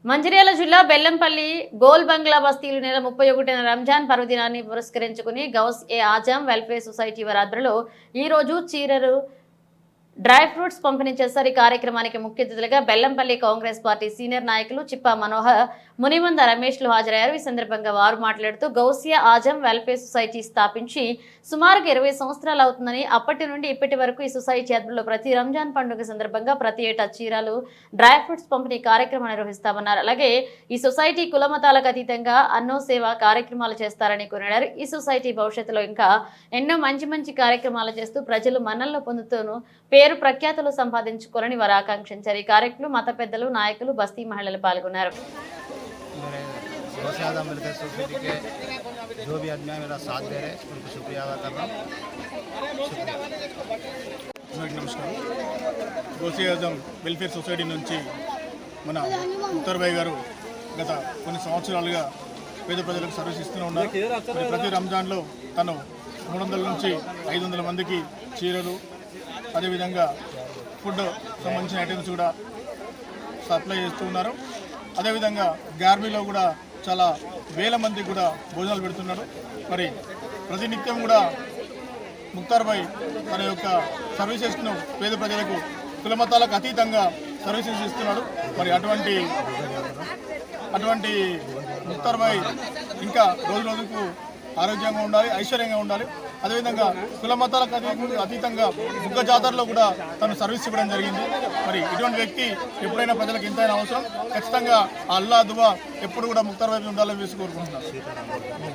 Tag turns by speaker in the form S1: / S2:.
S1: మంచిర్యాల జిల్లా బెల్లంపల్లి గోల్ బంగ్లా బస్తీలు నెల 31న రంజాన్ పర్వదినాన్ని పురస్కరించుకుని గౌస్ ఏ ఆజం వెల్ఫేర్ సొసైటీ వారి ఆధ్వర్యంలో ఈ రోజు చీరలు డ్రై ఫ్రూట్స్ పంపిణీ చేశారు। ఈ కార్యక్రమానికి ముఖ్య అతిథులుగా బెల్లంపల్లి కాంగ్రెస్ పార్టీ సీనియర్ నాయకులు చిప్పా మనోహర్, మునిమంద రమేష్లు హాజరయ్యారు। ఈ సందర్భంగా వారు మాట్లాడుతూ గౌసియా ఆజం వెల్ఫేర్ సొసైటీ స్థాపించి సుమారుగా 20 సంవత్సరాలు అవుతుందని, అప్పటి నుండి ఇప్పటి వరకు ఈ సొసైటీ ఆధ్వర్యంలో ప్రతి రంజాన్ పండుగ సందర్భంగా ప్రతి ఏటా చీరలు డ్రై ఫ్రూట్స్ పంపిణీ కార్యక్రమం నిర్వహిస్తామన్నారు। అలాగే ఈ సొసైటీ కులమతాలకు అతీతంగా అన్నో సేవ కార్యక్రమాలు చేస్తారని కొనియాడారు। ఈ సొసైటీ భవిష్యత్తులో ఇంకా ఎన్నో మంచి కార్యక్రమాలు చేస్తూ ప్రజలు మన్ననలు పొందుతూను పేరు ప్రఖ్యాతులు సంపాదించుకోవాలని వారు ఆకాంక్షించారు। ఈ కార్యక్రమంలో మత పెద్దలు, నాయకులు, బస్తీ మహిళలు పాల్గొన్నారు।
S2: सोसाइटी के जो भी आदमी मेरा साथ दे रहे हैं उनको शुक्रिया अदा कर रहा हूँ।
S3: నమస్కారం। గౌసియా ఆజం వెల్ఫేర్ సొసైటీ నుంచి మన ఉత్తర్ భాయ్ గారు గత కొన్ని సంవత్సరాలుగా పేద ప్రజలకు సర్వీస్ ఇస్తూనే ఉన్నారు। ప్రతి రంజాన్లో తను 300 నుంచి 500 మందికి చీరలు, అదేవిధంగా ఫుడ్ సంబంధించిన ఐటమ్స్ కూడా సప్లై చేస్తూ ఉన్నారు। అదేవిధంగా గార్మీలో కూడా చాలా వేల మందికి కూడా భోజనాలు పెడుతున్నాడు। మరి ప్రతినిత్యం కూడా ముక్తార్ భాయ్ తన యొక్క సర్వీసెస్ను పేద ప్రజలకు కులమతాలకు అతీతంగా సర్వీసెస్ ఇస్తున్నాడు। మరి అటువంటి ముక్తార్ భాయ్ ఇంకా రోజు రోజుకు ఆరోగ్యంగా ఉండాలి, ఐశ్వర్యంగా ఉండాలి। అదేవిధంగా కులమతాలకు అతీతంగా బుగ్గ జాతరలో కూడా తను సర్వీస్ ఇవ్వడం జరిగింది। మరి ఇటువంటి వ్యక్తి ఎప్పుడైనా ప్రజలకు ఎంతైనా అవసరం, ఖచ్చితంగా అల్లా దువా ఎప్పుడు కూడా ముక్తార్ భాయ్ ఉండాలని వేసి కోరుకుంటున్నాను।